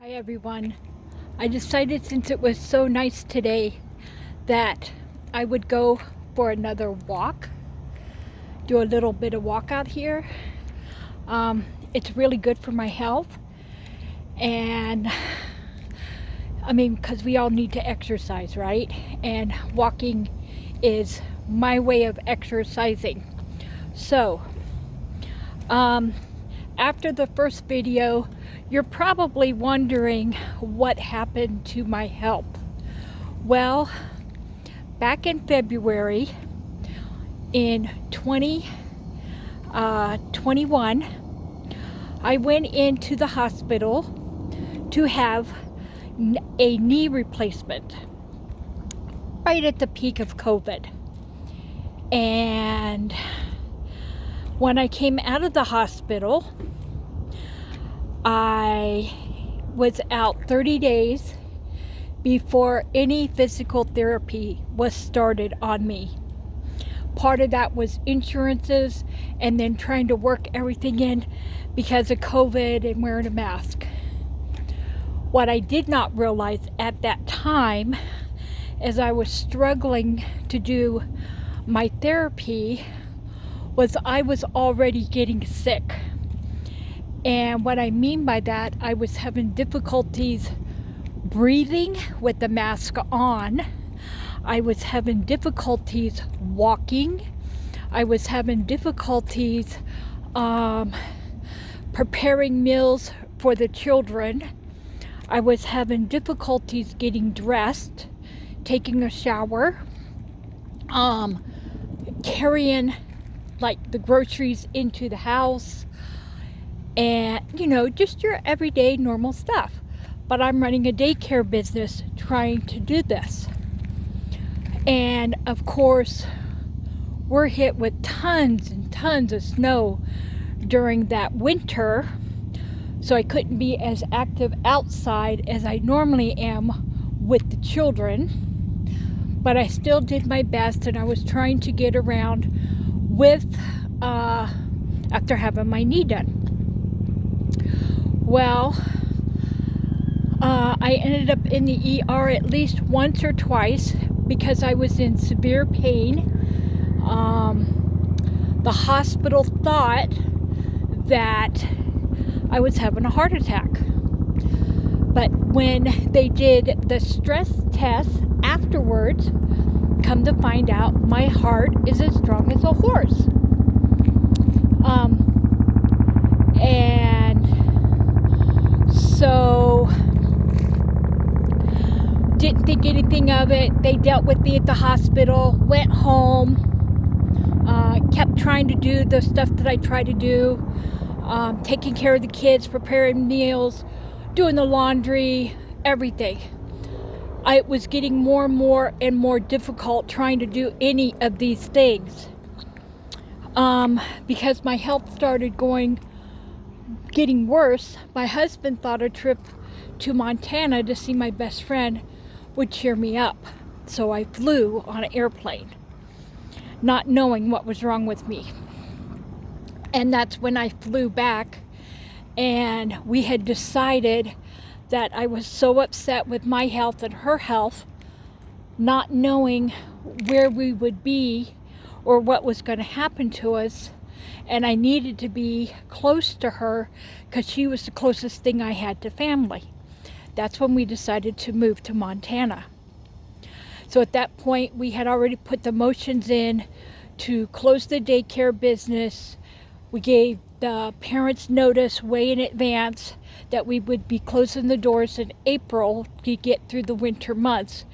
Hi everyone. I decided since it was so nice today that I would go for another walk, do a little bit of walk out here. It's really good for my health, and because we all need to exercise, right? And walking is my way of exercising. So, after the first video, you're probably wondering what happened to my health. Well, back in February in 2021, I went into the hospital to have a knee replacement right at the peak of COVID. And when I came out of the hospital, I was out 30 days before any physical therapy was started on me. Part of that was insurances and then trying to work everything in because of COVID and wearing a mask. What I did not realize at that time, as I was struggling to do my therapy, was I was already getting sick. And what I mean by that, I was having difficulties breathing with the mask on. I was having difficulties walking. I was having difficulties preparing meals for the children. I was having difficulties getting dressed, taking a shower, carrying like the groceries into the house, and just your everyday normal stuff. But I'm running a daycare business trying to do this. And of course, we're hit with tons and tons of snow during that winter, so I couldn't be as active outside as I normally am with the children. But I still did my best, and I was trying to get around with after having my knee done. Well, I ended up in the ER at least once or twice because I was in severe pain. The hospital thought that I was having a heart attack. But when they did the stress test afterwards, come to find out my heart is as strong as a horse. And so didn't think anything of it. They dealt with me at the hospital, went home, kept trying to do the stuff that I try to do, taking care of the kids, preparing meals, doing the laundry, everything. I was getting more and more difficult trying to do any of these things because my health started getting worse. My husband thought a trip to Montana to see my best friend would cheer me up. So I flew on an airplane, not knowing what was wrong with me. And that's when I flew back, and we had decided that I was so upset with my health and her health, not knowing where we would be or what was going to happen to us. And I needed to be close to her because she was the closest thing I had to family. That's when we decided to move to Montana. So at that point, we had already put the motions in to close the daycare business. We gave the parents notice way in advance that we would be closing the doors in April to get through the winter months.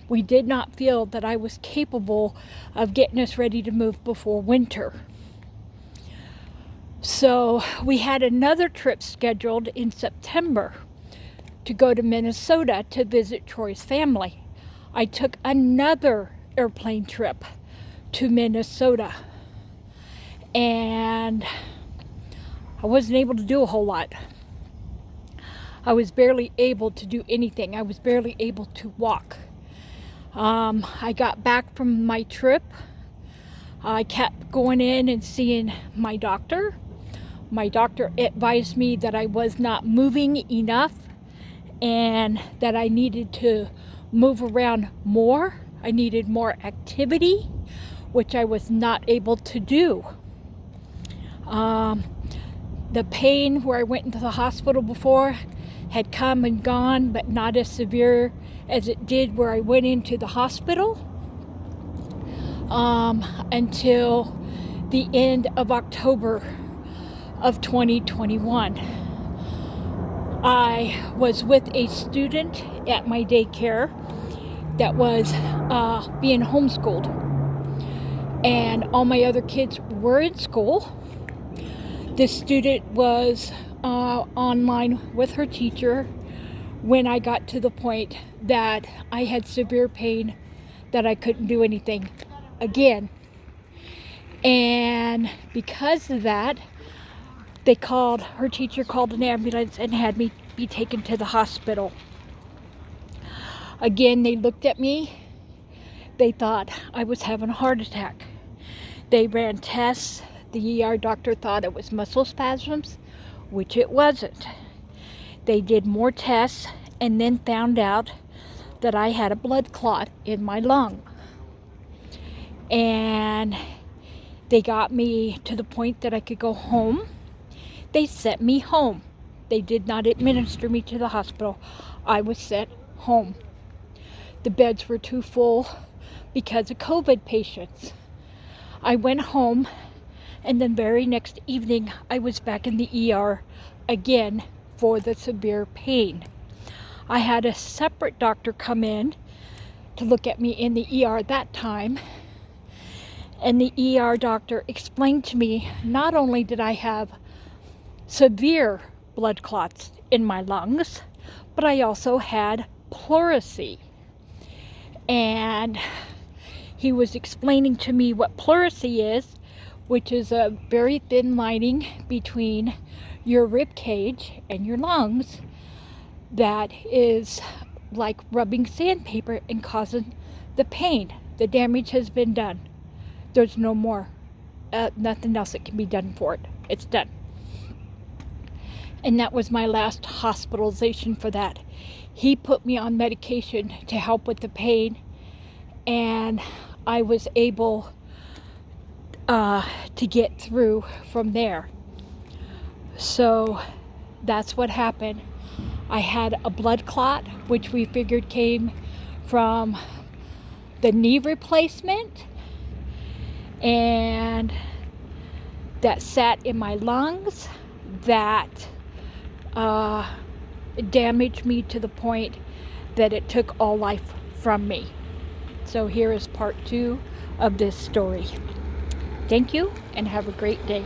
We did not feel that I was capable of getting us ready to move before winter. So we had another trip scheduled in September to go to Minnesota to visit Troy's family. I took another airplane trip to Minnesota, and I wasn't able to do a whole lot. I was barely able to do anything. I was barely able to walk. I got back from my trip. I kept going in and seeing my doctor. My doctor advised me that I was not moving enough and that I needed to move around more. I needed more activity, which I was not able to do. The pain where I went into the hospital before had come and gone, but not as severe as it did where I went into the hospital until the end of October of 2021. I was with a student at my daycare that was being homeschooled, and all my other kids were in school. This student was online with her teacher when I got to the point that I had severe pain that I couldn't do anything again. And because of that, her teacher called an ambulance and had me be taken to the hospital. Again, they looked at me. They thought I was having a heart attack. They ran tests. The ER doctor thought it was muscle spasms, which it wasn't. They did more tests and then found out that I had a blood clot in my lung. And they got me to the point that I could go home. They sent me home. They did not administer me to the hospital. I was sent home. The beds were too full because of COVID patients. I went home, and the very next evening I was back in the ER again for the severe pain. I had a separate doctor come in to look at me in the ER that time, and the ER doctor explained to me not only did I have severe blood clots in my lungs, but I also had pleurisy. And he was explaining to me what pleurisy is, which is a very thin lining between your rib cage and your lungs that is like rubbing sandpaper and causing the pain. The damage has been done. There's no more. Nothing else that can be done for it. It's done. And that was my last hospitalization for that. He put me on medication to help with the pain, and I was able to get through from there. So that's what happened. I had a blood clot, which we figured came from the knee replacement, and that sat in my lungs, that damaged me to the point that it took all life from me. So here is part 2 of this story. Thank you, and have a great day.